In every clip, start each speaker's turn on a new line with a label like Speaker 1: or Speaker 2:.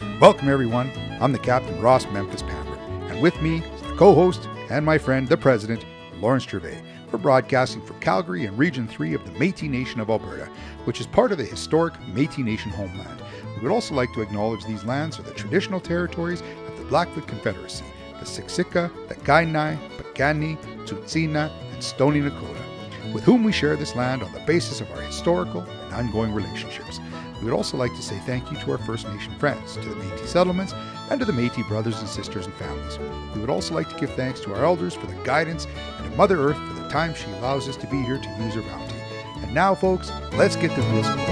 Speaker 1: Welcome everyone, I'm the Captain Ross Memphis Pambrun, and with me is the co-host and my friend, the President, Lawrence Gervais. We're broadcasting from Calgary and Region 3 of the Métis Nation of Alberta, which is part of the historic Métis Nation homeland. We would also like to acknowledge these lands are the traditional territories of the Blackfoot Confederacy, the Siksika, the Kainai, Piikani, Tsuut'ina, and Stoney Nakoda, with whom we share this land on the basis of our historical and ongoing relationships. We would also like to say thank you to our First Nation friends, to the Métis settlements, and to the Métis brothers and sisters and families. We would also like to give thanks to our elders for the guidance and to Mother Earth for the time she allows us to be here to use her bounty. And now, folks, let's get the wheels moving.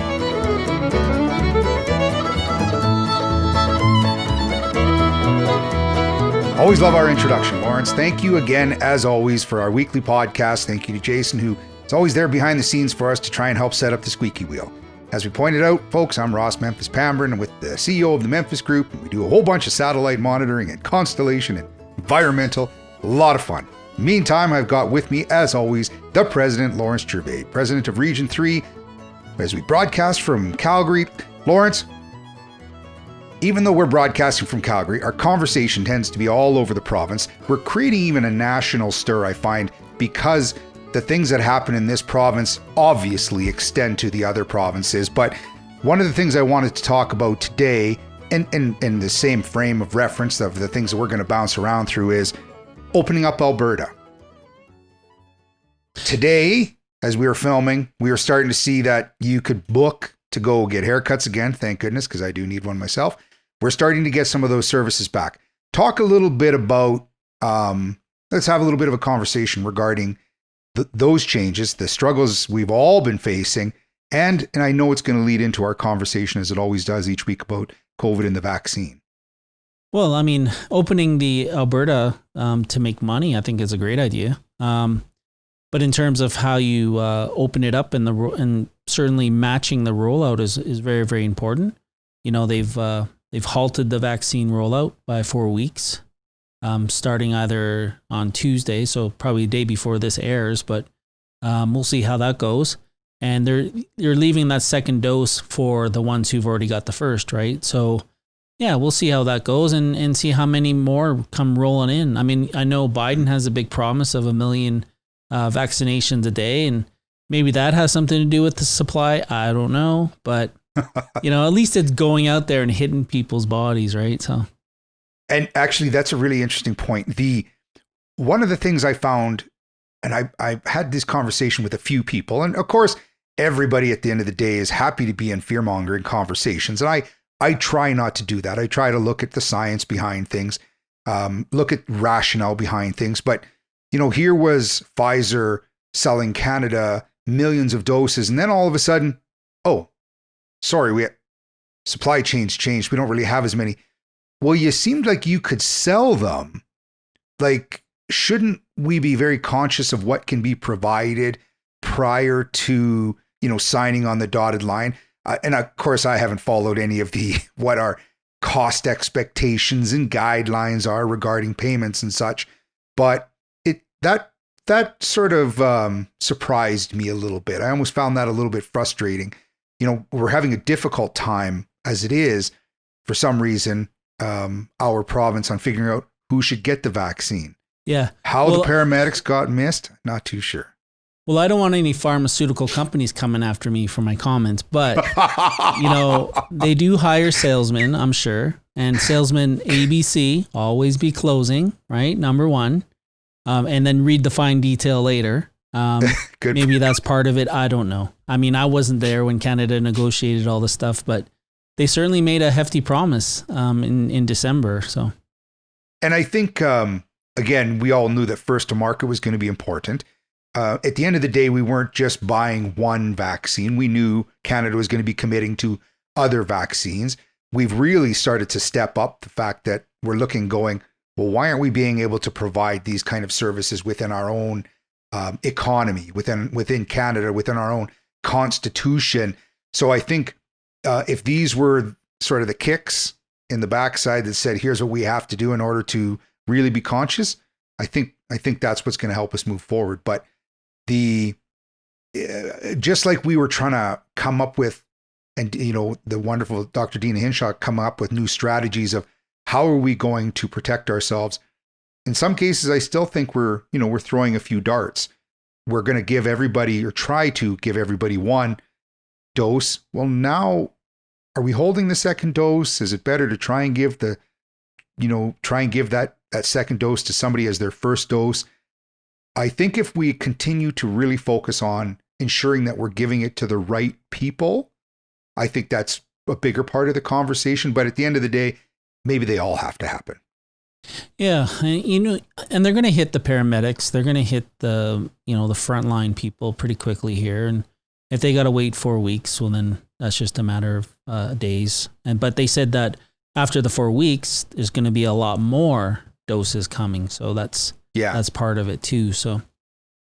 Speaker 1: Always love our introduction, Lawrence. Thank you again, as always, for our weekly podcast. Thank you to Jason, who is always there behind the scenes for us to try and help set up the squeaky wheel. As we pointed out, folks, I'm Ross Memphis Pambrun, and with the CEO of the Memphis Group, we do a whole bunch of satellite monitoring and constellation and environmental. A lot of fun. Meantime, I've got with me, as always, the President, Lawrence Gervais, President of Region 3. As we broadcast from Calgary, Lawrence, even though we're broadcasting from Calgary, our conversation tends to be all over the province. We're creating even a national stir, I find, because the things that happen in this province obviously extend to the other provinces. But one of the things I wanted to talk about today, in the same frame of reference of the things that we're going to bounce around through, is opening up Alberta. Today, as we were filming, we were starting to see that you could book to go get haircuts again. Thank goodness, because I do need one myself. We're starting to get some of those services back. Talk a little bit about, let's have a little bit of a conversation regarding those changes, the struggles we've all been facing, and I know it's going to lead into our conversation, as it always does each week, about COVID and the vaccine.
Speaker 2: Well, I mean, opening the Alberta to make money, I think is a great idea. But in terms of how you open it up and certainly matching the rollout is very, very important. You know, they've halted the vaccine rollout by 4 weeks. Starting either on Tuesday, so probably the day before this airs, but we'll see how that goes. And they're leaving that second dose for the ones who've already got the first, right? So yeah, we'll see how that goes and see how many more come rolling in. I mean, I know Biden has a big promise of 1 million vaccinations a day, and maybe that has something to do with the supply. I don't know, but you know, at least it's going out there and hitting people's bodies, right? So.
Speaker 1: And actually, that's a really interesting point. One of the things I found, and I had this conversation with a few people, and of course, everybody at the end of the day is happy to be in fear-mongering conversations. And I try not to do that. I try to look at the science behind things, look at rationale behind things. But, you know, here was Pfizer selling Canada millions of doses, and then all of a sudden, oh, sorry, supply chains changed. We don't really have as many. Well, you seemed like you could sell them. Like, shouldn't we be very conscious of what can be provided prior to, you know, signing on the dotted line? And of course, I haven't followed any of what our cost expectations and guidelines are regarding payments and such. But that sort of surprised me a little bit. I almost found that a little bit frustrating. You know, we're having a difficult time as it is, for some reason, our province on figuring out who should get the vaccine.
Speaker 2: Yeah.
Speaker 1: How the paramedics got missed, not too sure.
Speaker 2: Well, I don't want any pharmaceutical companies coming after me for my comments, but you know, they do hire salesmen, I'm sure. And salesman ABC, always be closing, right? Number one. And then read the fine detail later. Maybe that's part of it. I don't know. I mean, I wasn't there when Canada negotiated all this stuff, but they certainly made a hefty promise in December. So,
Speaker 1: and I think, again, we all knew that first to market was going to be important. At the end of the day, we weren't just buying one vaccine. We knew Canada was going to be committing to other vaccines. We've really started to step up the fact that we're going, well, why aren't we being able to provide these kind of services within our own economy, within Canada, within our own constitution? So I think if these were sort of the kicks in the backside that said, here's what we have to do in order to really be conscious, I think that's what's going to help us move forward. But just like we were trying to come up with and the wonderful Dr. Dina Hinshaw come up with new strategies of how are we going to protect ourselves. In some cases, I still think we're throwing a few darts. We're going to give everybody, or try to give everybody, one dose. Well, now, are we holding the second dose? Is it better to try and give that second dose to somebody as their first dose? I think if we continue to really focus on ensuring that we're giving it to the right people, I think that's a bigger part of the conversation. But at the end of the day, maybe they all have to happen.
Speaker 2: Yeah, and they're going to hit the paramedics. They're going to hit the frontline people pretty quickly here. And if they got to wait 4 weeks, well, then that's just a matter of days. But they said that after the 4 weeks, there's going to be a lot more doses coming. So that's part of it too. So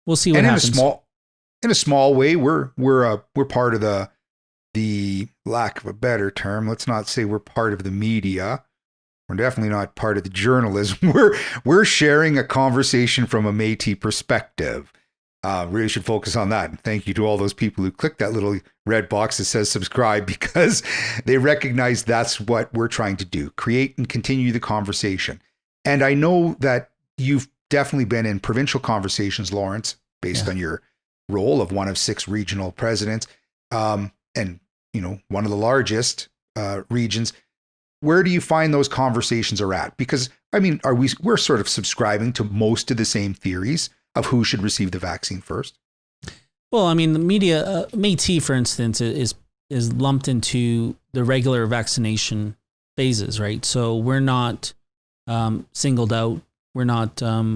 Speaker 2: we'll see what happens.
Speaker 1: In a small way, we're part of the lack of a better term. Let's not say we're part of the media. We're definitely not part of the journalism. We're sharing a conversation from a Métis perspective. Really should focus on that. And thank you to all those people who clicked that little red box that says subscribe, because they recognize that's what we're trying to do, create and continue the conversation. And I know that you've definitely been in provincial conversations, Lawrence, based on your role of one of 6 regional presidents, and one of the largest regions. Where do you find those conversations are at? Because we're sort of subscribing to most of the same theories of who should receive the vaccine first.
Speaker 2: Well, the media, Métis, for instance, is lumped into the regular vaccination phases, right? So we're not singled out. We're not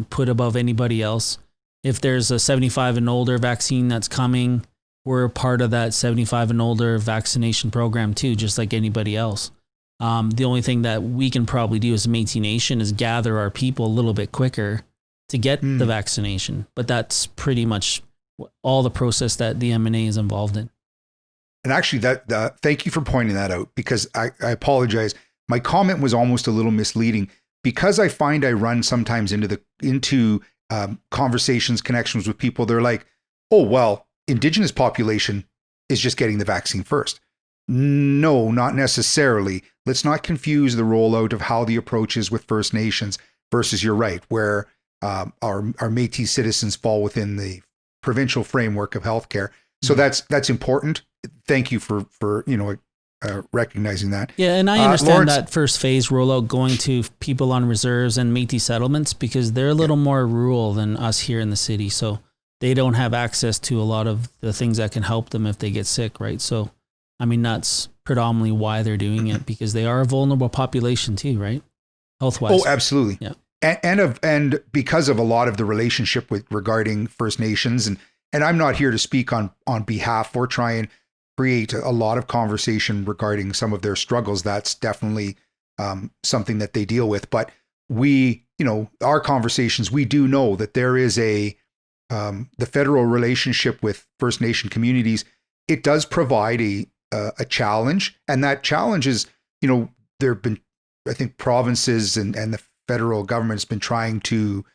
Speaker 2: put above anybody else. If there's a 75 and older vaccine that's coming, we're part of that 75 and older vaccination program too, just like anybody else. The only thing that we can probably do as a Métis Nation is gather our people a little bit quicker to get the vaccination. But that's pretty much all the process that the MNA is involved in.
Speaker 1: And actually, thank you for pointing that out, because I apologize. My comment was almost a little misleading, because I find I run sometimes into conversations, connections with people. They're like, oh, well, Indigenous population is just getting the vaccine first. No, not necessarily. Let's not confuse the rollout of how the approach is with First Nations versus, you're right, where our Métis citizens fall within the provincial framework of healthcare. So that's important. Thank you for recognizing that.
Speaker 2: Yeah, and I understand Lawrence, that first phase rollout going to people on reserves and Métis settlements, because they're a little more rural than us here in the city. So they don't have access to a lot of the things that can help them if they get sick, right? So that's predominantly why they're doing it, because they are a vulnerable population too, right? Health-wise.
Speaker 1: Oh, absolutely.
Speaker 2: Yeah.
Speaker 1: And because of a lot of the relationship regarding First Nations, and I'm not here to speak on behalf or try and create a lot of conversation regarding some of their struggles. That's definitely something that they deal with. But our conversations, we do know that there is the federal relationship with First Nation communities. It does provide a challenge, and that challenge is, there have been, I think, provinces and the federal government has been trying to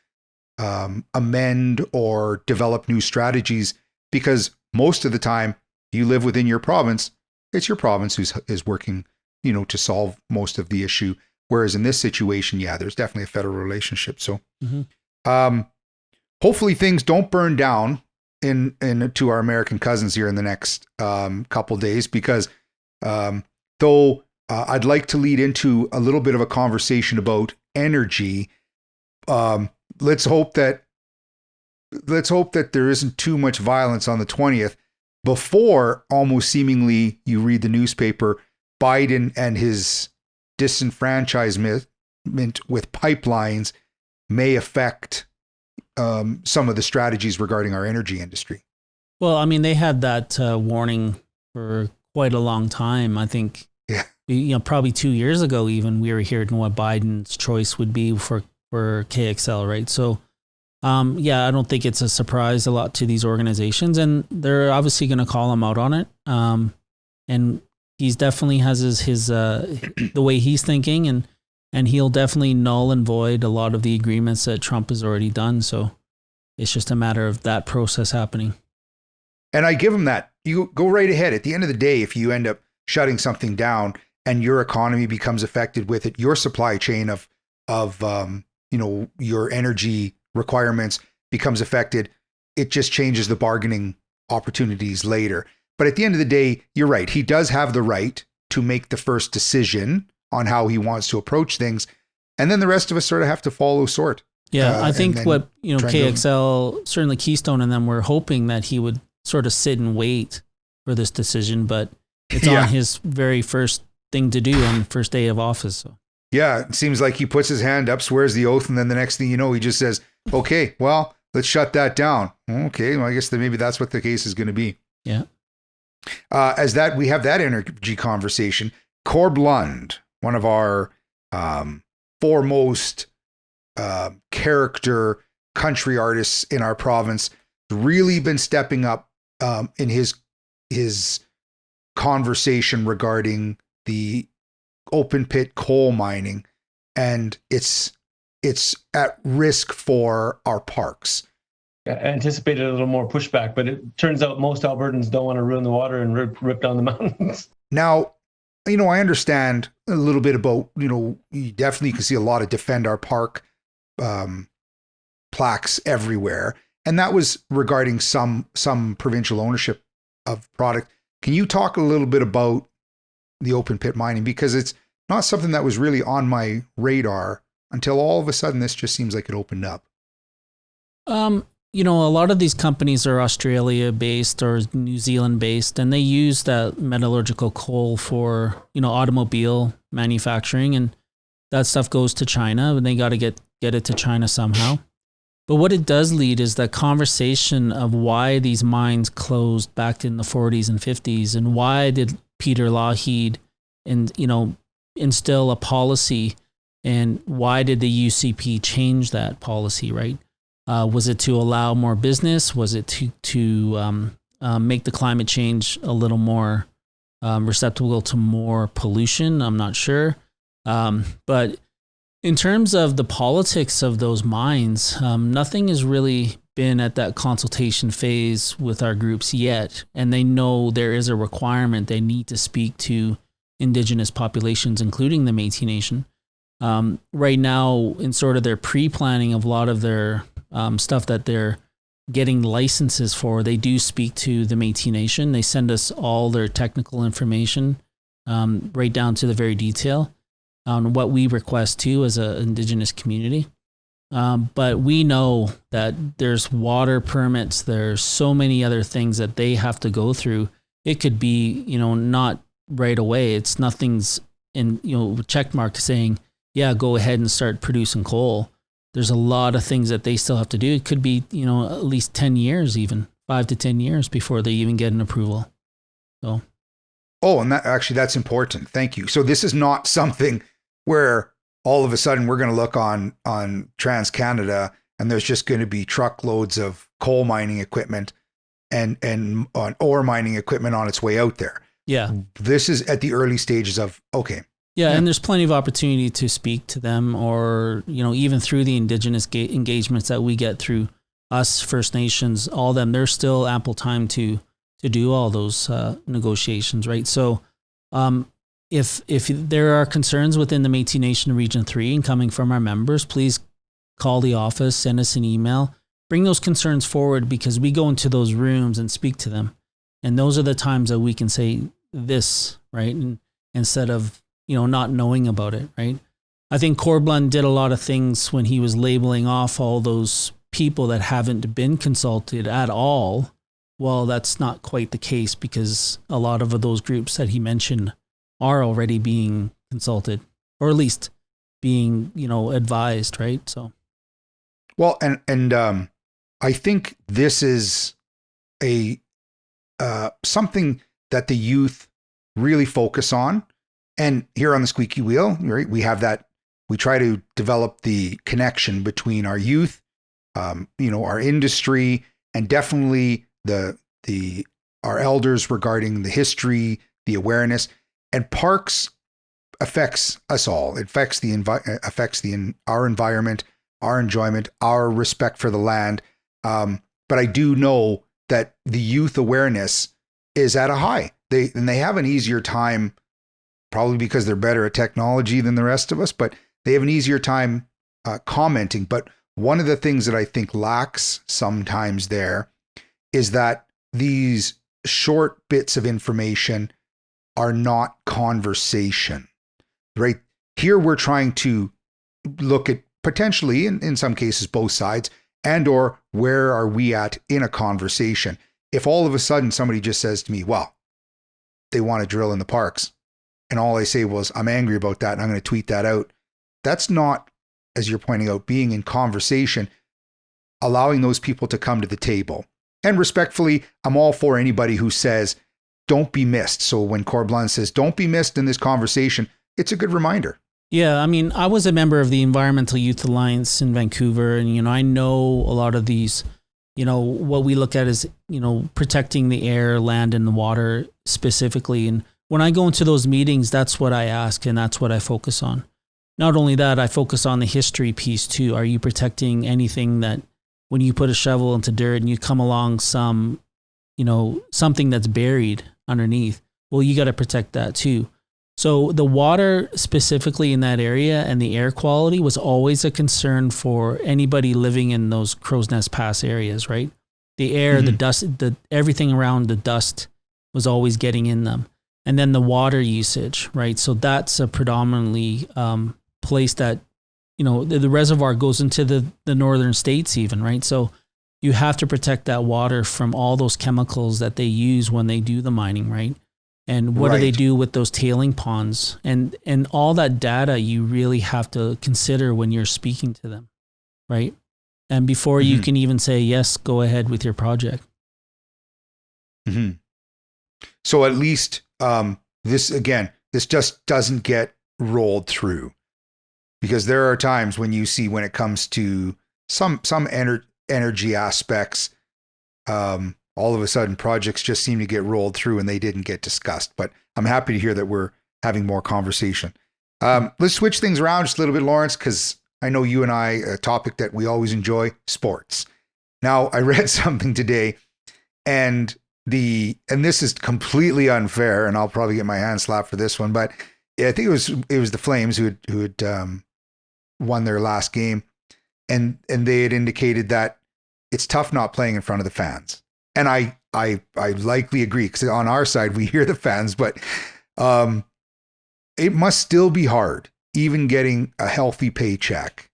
Speaker 1: amend or develop new strategies, because most of the time you live within your province, it's your province is working, to solve most of the issue. Whereas in this situation, there's definitely a federal relationship. So hopefully things don't burn down to our American cousins here in the next couple days, because though I'd like to lead into a little bit of a conversation about energy. Let's hope that there isn't too much violence on the 20th before, almost seemingly, you read the newspaper, Biden and his disenfranchisement with pipelines may affect some of the strategies regarding our energy industry.
Speaker 2: Well, they had that warning for quite a long time. I think, probably 2 years ago, even, we were hearing what Biden's choice would be for KXL, right? So, I don't think it's a surprise a lot to these organizations, and they're obviously going to call him out on it. And he's definitely has his the way he's thinking, and he'll definitely null and void a lot of the agreements that Trump has already done. So it's just a matter of that process happening.
Speaker 1: And I give him that. You go right ahead. At the end of the day, if you end up shutting something down and your economy becomes affected with it, your supply chain of your energy requirements becomes affected, it just changes the bargaining opportunities later. But at the end of the day, you're right. He does have the right to make the first decision on how he wants to approach things. And then the rest of us sort of have to follow suit.
Speaker 2: Yeah, I think what, KXL, certainly Keystone and them were hoping that he would sort of sit and wait for this decision, but it's on his very first thing to do on the first day of office. So.
Speaker 1: Yeah, it seems like he puts his hand up, swears the oath, and then the next thing you know, he just says, okay, well, let's shut that down. Okay, well, I guess that maybe that's what the case is going to be.
Speaker 2: Yeah.
Speaker 1: We have that energy conversation. Corb Lund, one of our foremost character country artists in our province, really been stepping up in his conversation regarding the open pit coal mining, and it's at risk for our parks.
Speaker 3: I anticipated a little more pushback, but it turns out most Albertans don't want to ruin the water and rip down the mountains.
Speaker 1: Now, I understand a little bit about, you definitely can see a lot of Defend Our Park plaques everywhere. And that was regarding some provincial ownership of product. Can you talk a little bit about the open pit mining? Because it's not something that was really on my radar until all of a sudden this just seems like it opened up.
Speaker 2: A lot of these companies are Australia based or New Zealand based, and they use that metallurgical coal for, automobile manufacturing, and that stuff goes to China, and they got to get it to China somehow. But what it does lead is that conversation of why these mines closed back in the 40s and 50s, and why did Peter Lougheed instill a policy, and why did the UCP change that policy, right? Was it to allow more business? Was it to make the climate change a little more receptible to more pollution? I'm not sure. But in terms of the politics of those mines, nothing has really been at that consultation phase with our groups yet. And they know there is a requirement. They need to speak to Indigenous populations, including the Métis Nation. Right now, in sort of their pre-planning of a lot of their stuff that they're getting licenses for, they do speak to the Métis Nation. They send us all their technical information, right down to the very detail on what we request too as an Indigenous community. But we know that there's water permits. There's so many other things that they have to go through. It could be, not right away. It's nothing's check mark saying, yeah, go ahead and start producing coal. There's a lot of things that they still have to do. It could be, at least 10 years, even 5 to 10 years before they even get an approval. So.
Speaker 1: Oh, and that's important. Thank you. So this is not something where all of a sudden we're going to look on TransCanada and there's just going to be truckloads of coal mining equipment and on ore mining equipment on its way out there.
Speaker 2: Yeah.
Speaker 1: This is at the early stages of, okay.
Speaker 2: Yeah, and there's plenty of opportunity to speak to them, or, even through the Indigenous engagements that we get through us, First Nations, all of them, there's still ample time to do all those negotiations, right? So if there are concerns within the Métis Nation Region 3 and coming from our members, please call the office, send us an email, bring those concerns forward, because we go into those rooms and speak to them. And those are the times that we can say this, right? And instead of not knowing about it, right? I think Corb Lund did a lot of things when he was labeling off all those people that haven't been consulted at all. Well, that's not quite the case, because a lot of those groups that he mentioned are already being consulted, or at least being, advised, right? So,
Speaker 1: well, and I think this is a something that the youth really focus on. And here on the Squeaky Wheel, right, we have that. We try to develop the connection between our youth, our industry, and definitely our elders regarding the history, the awareness. And parks affects us all. It affects our environment, our enjoyment, our respect for the land. But I do know that the youth awareness is at a high. they have an easier time, probably because they're better at technology than the rest of us, but they have an easier time commenting. But one of the things that I think lacks sometimes there is that these short bits of information are not conversation, right? Here we're trying to look at potentially, in some cases, both sides, and or where are we at in a conversation. If all of a sudden somebody just says to me, well, they want to drill in the parks, and all I say was, I'm angry about that and I'm going to tweet that out. That's not, as you're pointing out, being in conversation, allowing those people to come to the table. And respectfully, I'm all for anybody who says, don't be missed. So when Corblan says, don't be missed in this conversation, it's a good reminder.
Speaker 2: Yeah, I mean, I was a member of the Environmental Youth Alliance in Vancouver, and, I know a lot of these, what we look at is, protecting the air, land, and the water specifically. And when I go into those meetings, that's what I ask, and that's what I focus on. Not only that, I focus on the history piece too. Are you protecting anything that when you put a shovel into dirt and you come along something that's buried underneath, well, you got to protect that too. So the water specifically in that area and the air quality was always a concern for anybody living in those Crow's Nest Pass areas, right? The air, the dust, everything around the dust was always getting in them. And then the water usage, right? So that's a predominantly place that, the reservoir goes into the northern states even, right? So you have to protect that water from all those chemicals that they use when they do the mining, right? And what do they do with those tailing ponds? And all that data you really have to consider when you're speaking to them, right? And before you can even say, yes, go ahead with your project.
Speaker 1: Mm-hmm. So at least this just doesn't get rolled through, because there are times when you see, when it comes to some energy aspects, all of a sudden projects just seem to get rolled through and they didn't get discussed. But I'm happy to hear that we're having more conversation. Let's switch things around just a little bit, Lawrence, because I know you and I, a topic that we always enjoy, sports. Now, I read something today, and this is completely unfair, and I'll probably get my hand slapped for this one, but I think it was the Flames who had won their last game, and they had indicated that it's tough not playing in front of the fans. And I likely agree, because on our side, we hear the fans, but it must still be hard, even getting a healthy paycheck,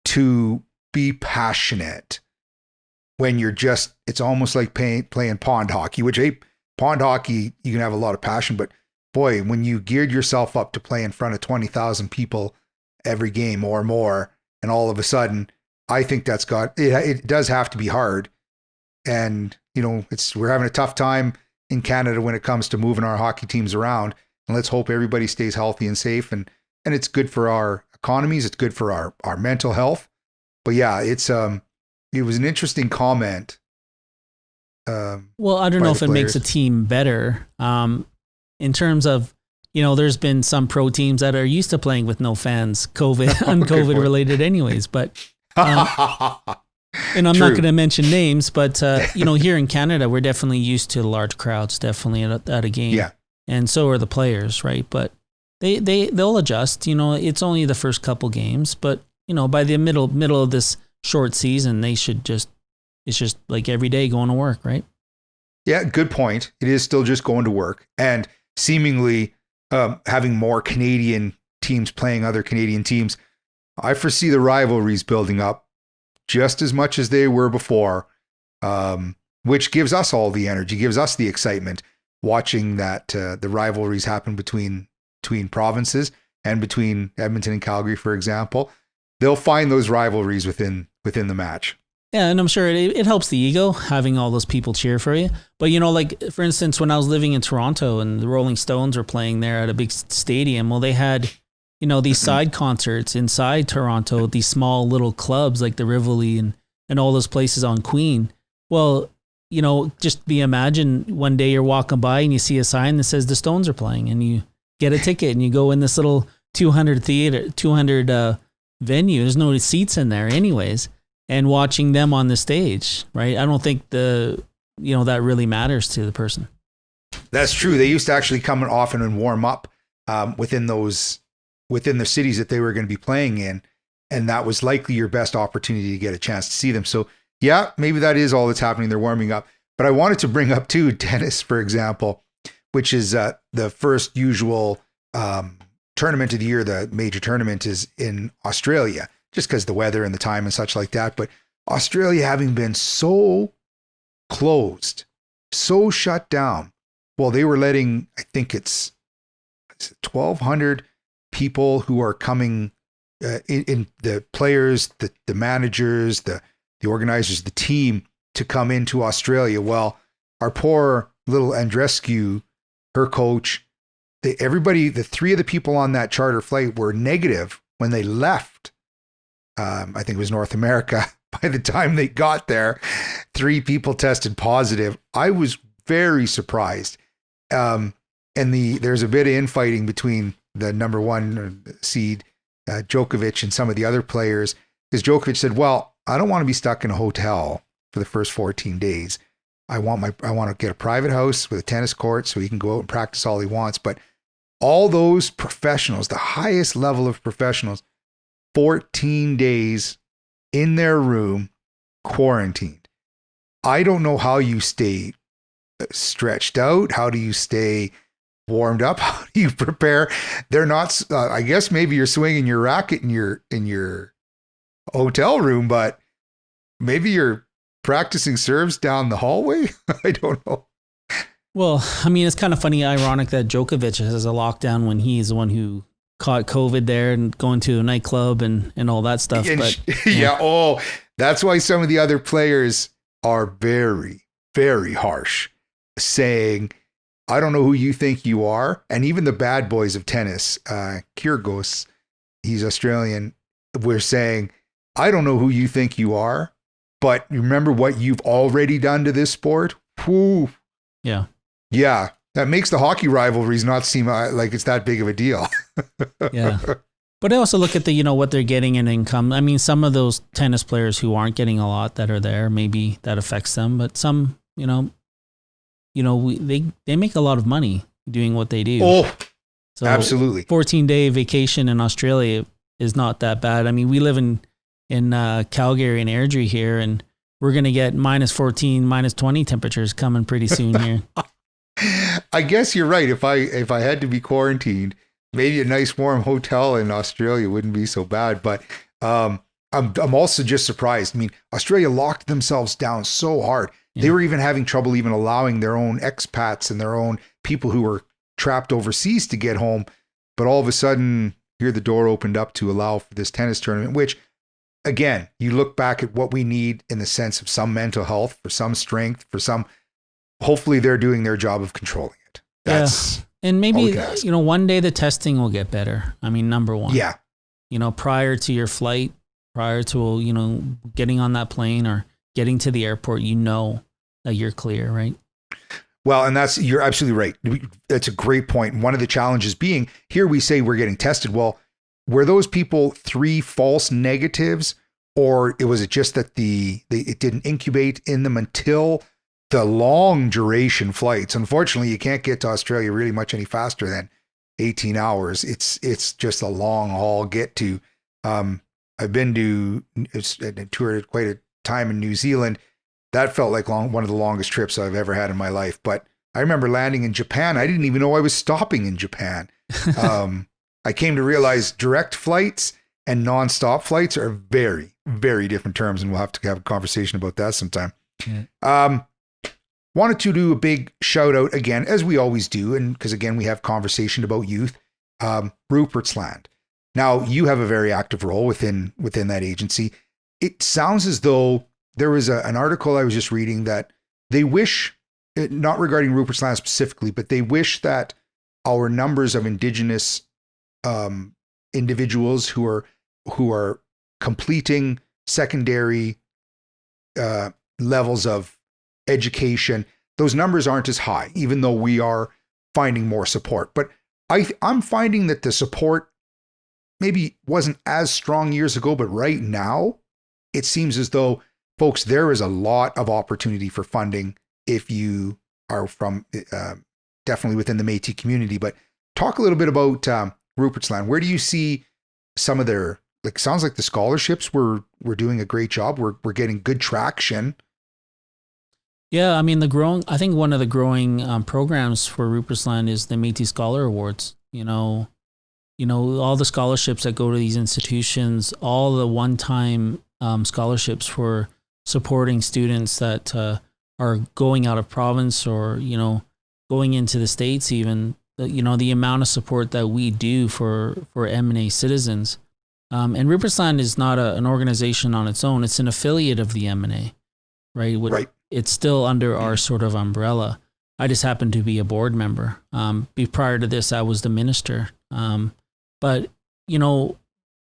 Speaker 1: to be passionate when you're just, it's almost like playing pond hockey, which pond hockey, you can have a lot of passion, but boy, when you geared yourself up to play in front of 20,000 people every game or more, and all of a sudden, I think it does have to be hard. And, we're having a tough time in Canada when it comes to moving our hockey teams around. And let's hope everybody stays healthy and safe. And it's good for our economies. It's good for our mental health. But yeah, it was an interesting comment.
Speaker 2: Well, I don't know if it makes a team better. In terms of, there's been some pro teams that are used to playing with no fans, unCOVID related anyways, but, and I'm not going to mention names, but, here in Canada, we're definitely used to large crowds, definitely at a game.
Speaker 1: Yeah.
Speaker 2: And so are the players, right? But they'll adjust, it's only the first couple games, but, by the middle of this short season, it's just like every day going to work, right?
Speaker 1: Yeah, good point. It is still just going to work, and seemingly having more Canadian teams playing other Canadian teams. I foresee the rivalries building up just as much as they were before, which gives us all the energy, gives us the excitement, watching that the rivalries happen between provinces and between Edmonton and Calgary, for example. They'll find those rivalries within the match.
Speaker 2: Yeah, and I'm sure it helps the ego having all those people cheer for you. But, like, for instance, when I was living in Toronto and the Rolling Stones were playing there at a big stadium, well, they had, these side concerts inside Toronto, these small little clubs like the Rivoli and all those places on Queen. Well, just imagine one day you're walking by and you see a sign that says the Stones are playing, and you get a ticket and you go in this little 200 venue. There's no seats in there anyways. And watching them on the stage, right? I don't think that really matters to the person.
Speaker 1: That's true. They used to actually come often and warm up within the cities that they were going to be playing in. And that was likely your best opportunity to get a chance to see them. So yeah, maybe that is all that's happening. They're warming up. But I wanted to bring up too, tennis, for example, which is the first usual tournament of the year. The major tournament is in Australia, just because the weather and the time and such like that. But Australia having been so closed, so shut down, well, they were letting, I think it's 1,200 people who are coming in the players, the managers, the organizers, the team to come into Australia. Well, our poor little Andrescu, her coach, everybody, the three of the people on that charter flight were negative when they left. I think it was North America. By the time they got there, 3 people tested positive. I was very surprised. And there's a bit of infighting between the number 1 seed, Djokovic, and some of the other players, because Djokovic said, well, I don't want to be stuck in a hotel for the first 14 days. I want to get a private house with a tennis court so he can go out and practice all he wants. But all those professionals, the highest level of professionals, 14 days in their room, quarantined. I don't know how you stay stretched out. How do you stay warmed up? How do you prepare? They're not, I guess maybe you're swinging your racket in your hotel room, but maybe you're practicing serves down the hallway. I don't know.
Speaker 2: Well, I mean, it's kind of funny, ironic that Djokovic has a lockdown when he's the one who caught COVID there and going to a nightclub and all that stuff. But
Speaker 1: yeah. Oh, that's why some of the other players are very, very harsh, saying, I don't know who you think you are. And even the bad boys of tennis, Kyrgios, he's Australian, we're saying, I don't know who you think you are, but remember what you've already done to this sport? Whew.
Speaker 2: Yeah.
Speaker 1: Yeah. That makes the hockey rivalries not seem like it's that big of a deal.
Speaker 2: Yeah. But I also look at what they're getting in income. I mean, some of those tennis players who aren't getting a lot that are there, maybe that affects them, but some, they make a lot of money doing what they do.
Speaker 1: Oh,
Speaker 2: so
Speaker 1: absolutely.
Speaker 2: 14-day vacation in Australia is not that bad. I mean, we live in Calgary and Airdrie here, and we're going to get -14, -20 temperatures coming pretty soon here.
Speaker 1: I guess you're right. If I had to be quarantined, maybe a nice warm hotel in Australia wouldn't be so bad. But I'm also just surprised. I mean, Australia locked themselves down so hard. Yeah. They were even having trouble even allowing their own expats and their own people who were trapped overseas to get home. But all of a sudden, here the door opened up to allow for this tennis tournament, which, again, you look back at what we need in the sense of some mental health, for some strength, for some. Hopefully they're doing their job of controlling it. That's
Speaker 2: and maybe, one day the testing will get better. I mean, number one.
Speaker 1: Yeah.
Speaker 2: Prior to your flight, prior to, getting on that plane or getting to the airport, that you're clear, right?
Speaker 1: Well, and you're absolutely right. That's a great point. And one of the challenges being, here we say we're getting tested. Well, were those people 3 false negatives, or was it just that it didn't incubate in them until the long duration flights? Unfortunately, you can't get to Australia really much any faster than 18 hours. It's just a long haul get to. I've been to toured quite a time in New Zealand. That felt like one of the longest trips I've ever had in my life. But I remember landing in Japan. I didn't even know I was stopping in Japan. I came to realize direct flights and nonstop flights are very, very different terms, and we'll have to have a conversation about that sometime. Yeah. Wanted to do a big shout out again, as we always do, and because again we have conversation about youth. Rupert's Land. Now you have a very active role within that agency. It sounds as though there was an article I was just reading that they wish, not regarding Rupert's Land specifically, but they wish that our numbers of Indigenous individuals who are completing secondary levels of education, those numbers aren't as high, even though we are finding more support. But I'm finding that the support maybe wasn't as strong years ago, but right now it seems as though, folks, there is a lot of opportunity for funding if you are from definitely within the Métis community. But talk a little bit about Rupert's Land. Where do you see some of their, like, sounds like the scholarships we're doing a great job. We're getting good traction.
Speaker 2: Yeah, I mean, I think one of the growing programs for Rupert's Land is the Métis Scholar Awards. You know, all the scholarships that go to these institutions, all the one-time scholarships for supporting students that are going out of province or, going into the States even, the amount of support that we do for M&A citizens. And Rupert's Land is not an organization on its own. It's an affiliate of the M&A, right?
Speaker 1: Right.
Speaker 2: It's still under our sort of umbrella. I just happen to be a board member. Prior to this, I was the minister. But,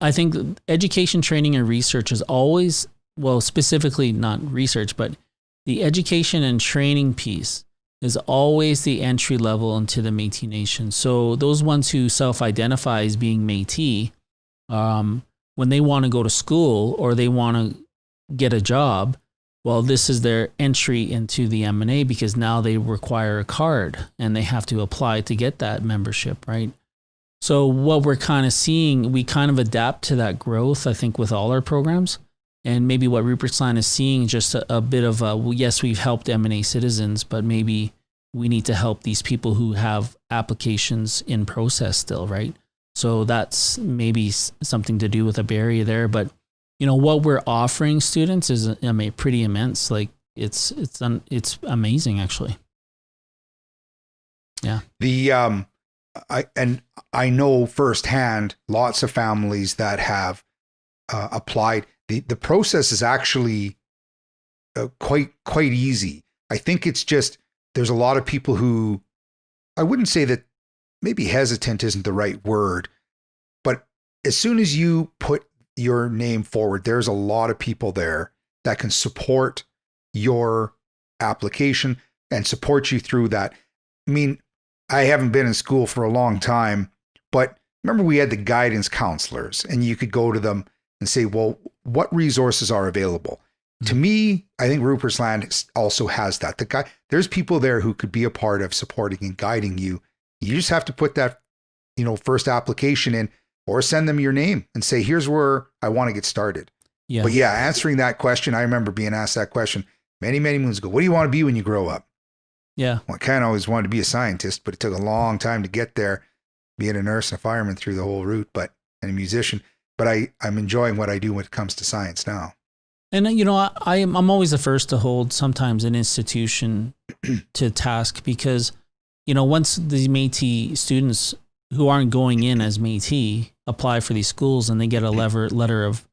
Speaker 2: I think education, training, and research is always, well, specifically not research, but the education and training piece is always the entry level into the Métis Nation. So those ones who self-identify as being Métis, when they want to go to school or they want to get a job, well, this is their entry into the M&A because now they require a card and they have to apply to get that membership, right? So what we're kind of seeing, we kind of adapt to that growth, I think, with all our programs. And maybe what Rupert's Land is seeing, just a bit of yes, we've helped M&A citizens, but maybe we need to help these people who have applications in process still, right? So that's maybe something to do with a barrier there. But, what we're offering students is pretty immense. Like it's amazing, actually. Yeah.
Speaker 1: I know firsthand lots of families that have applied. The process is actually quite easy. I think it's just there's a lot of people who, I wouldn't say that, maybe hesitant isn't the right word, but as soon as you put your name forward, there's a lot of people there that can support your application and support you through that. I mean, I haven't been in school for a long time, but remember we had the guidance counselors and you could go to them and say, well, what resources are available? To me, I think Rupert's Land also has that. There's people there who could be a part of supporting and guiding you. You just have to put that, first application in or send them your name and say, here's where I want to get started.
Speaker 2: Yeah.
Speaker 1: But yeah, answering that question, I remember being asked that question many, many moons ago. What do you want to be when you grow up?
Speaker 2: Yeah.
Speaker 1: Well, I kind of always wanted to be a scientist, but it took a long time to get there, being a nurse and a fireman through the whole route, and a musician. But I'm enjoying what I do when it comes to science now.
Speaker 2: And, I'm always the first to hold sometimes an institution to task because, once the Métis students who aren't going in as Métis apply for these schools and they get a letter of,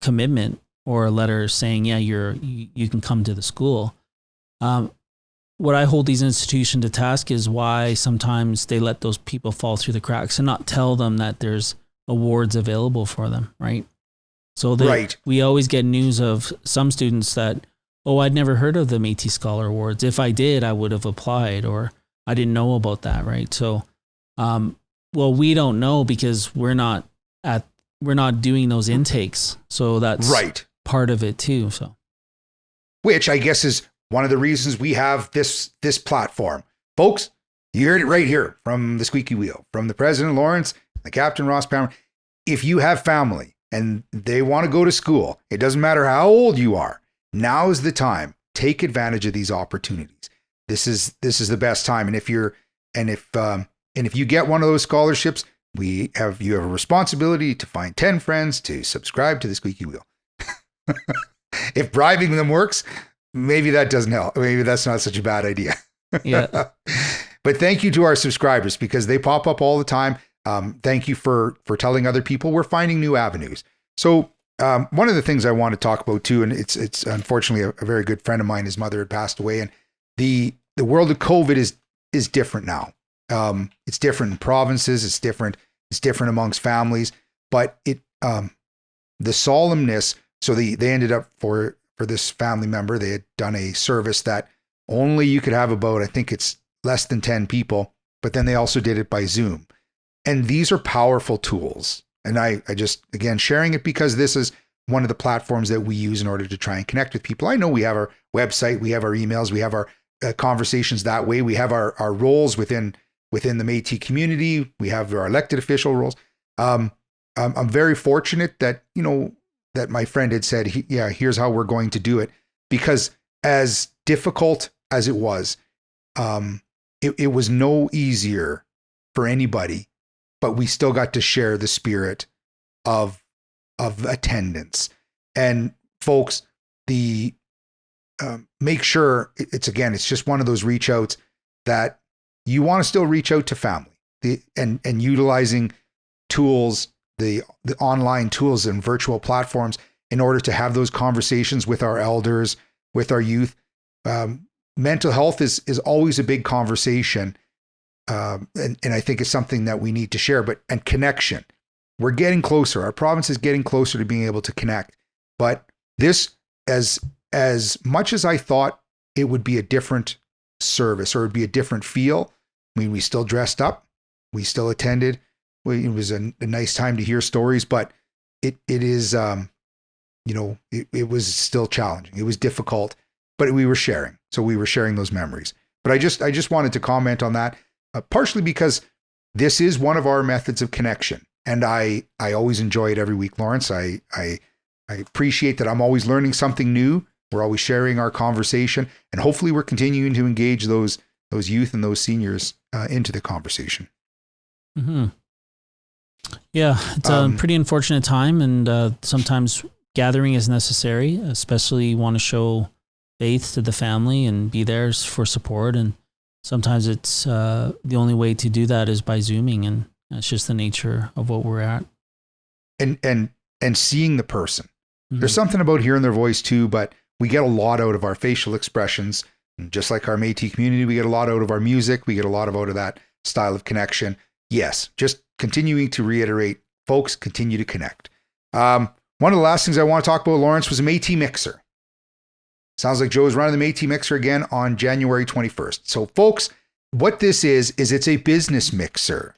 Speaker 2: commitment or a letter saying, yeah, you can come to the school. What I hold these institutions to task is why sometimes they let those people fall through the cracks and not tell them that there's awards available for them, right? So we always get news of some students that, I'd never heard of the Métis Scholar Awards. If I did, I would have applied, or I didn't know about that, right? So, we don't know because we're not doing those intakes. So that's
Speaker 1: right.
Speaker 2: Part of it too. So,
Speaker 1: which I guess is one of the reasons we have this platform. Folks, you heard it right here from the Squeaky Wheel, from the President Lawrence, the Captain Ross Pambrun. If you have family and they want to go to school, it doesn't matter how old you are, now is the time. Take advantage of these opportunities. This is the best time. And if you get one of those scholarships, you have a responsibility to find 10 friends to subscribe to the Squeaky Wheel. If bribing them works, maybe that doesn't help. Maybe that's not such a bad idea.
Speaker 2: Yeah.
Speaker 1: But thank you to our subscribers because they pop up all the time. Thank you for telling other people we're finding new avenues. So one of the things I want to talk about too, and it's unfortunately a very good friend of mine, his mother had passed away, and the world of COVID is different now. It's different in provinces. It's different amongst families, but the solemnness. So they ended up for this family member, they had done a service that only you could have about, I think it's less than 10 people, but then they also did it by Zoom. And these are powerful tools. And I just, again, sharing it because this is one of the platforms that we use in order to try and connect with people. I know we have our website, we have our emails, we have our conversations that way. We have our roles within the Métis community. We have our elected official roles. I'm very fortunate that, that my friend had said, here's how we're going to do it. Because as difficult as it was, it was no easier for anybody, but we still got to share the spirit of attendance. And folks, make sure it's just one of those reach outs that you want to still reach out to family, and utilizing tools, the online tools and virtual platforms in order to have those conversations with our elders, with our youth. Mental health is always a big conversation. And I think it's something that we need to share, and connection. We're getting closer. Our province is getting closer to being able to connect. But this, as much as I thought it would be a different service or it would be a different feel, I mean, we still dressed up, we still attended. It was a nice time to hear stories, but it is, it was still challenging. It was difficult, but we were sharing. So we were sharing those memories. But I just wanted to comment on that, partially because this is one of our methods of connection. And I always enjoy it every week, Lawrence. I appreciate that I'm always learning something new. We're always sharing our conversation, and hopefully we're continuing to engage those youth and those seniors into the conversation.
Speaker 2: Mm-hmm. Yeah, it's a pretty unfortunate time, and sometimes gathering is necessary, especially you want to show faith to the family and be there for support. And sometimes it's the only way to do that is by Zooming, and that's just the nature of what we're at.
Speaker 1: And seeing the person. Mm-hmm. There's something about hearing their voice too, but we get a lot out of our facial expressions. And just like our Métis community, we get a lot out of our music. We get a lot out of that style of connection. Yes, just continuing to reiterate, folks, continue to connect. One of the last things I want to talk about, Lawrence, was a Métis mixer. Sounds like Joe is running the Métis mixer again on January 21st. So folks, what this is it's a business mixer.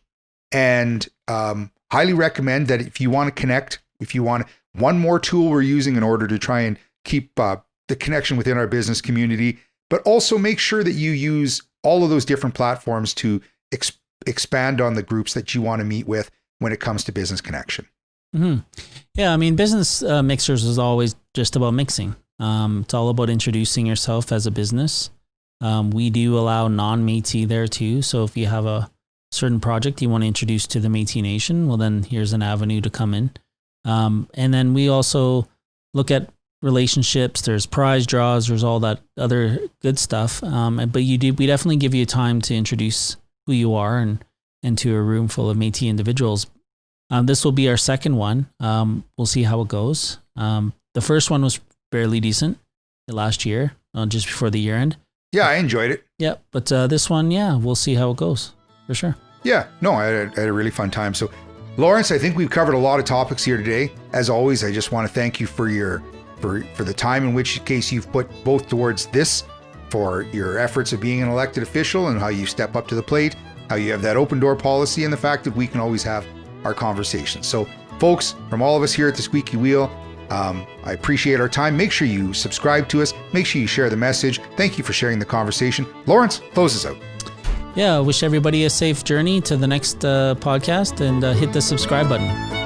Speaker 1: And highly recommend that if you want to connect, if you want one more tool we're using in order to try and keep the connection within our business community, but also make sure that you use all of those different platforms to expand on the groups that you want to meet with when it comes to business connection.
Speaker 2: Mm-hmm. Yeah, I mean, business mixers is always just about mixing. It's all about introducing yourself as a business. We do allow non-Métis there too. So if you have a certain project you want to introduce to the Métis Nation, well, then here's an avenue to come in. And then we also look at relationships. There's prize draws. There's all that other good stuff. But we definitely give you time to introduce who you are and to a room full of Métis individuals. This will be our second one. We'll see how it goes. The first one was fairly decent last year, just before the year end.
Speaker 1: Yeah, I enjoyed it.
Speaker 2: Yeah, but this one, we'll see how it goes for sure.
Speaker 1: Yeah, no, I had a really fun time. So, Lawrence, I think we've covered a lot of topics here today. As always, I just want to thank you for the time in which case you've put both towards this, for your efforts of being an elected official and how you step up to the plate, how you have that open door policy, and the fact that we can always have our conversations. So, folks, from all of us here at the Squeaky Wheel, I appreciate our time. Make sure you subscribe to us. Make sure you share the message. Thank you for sharing the conversation. Lawrence, close us out.
Speaker 2: Yeah, I wish everybody a safe journey to the next podcast, and hit the subscribe button.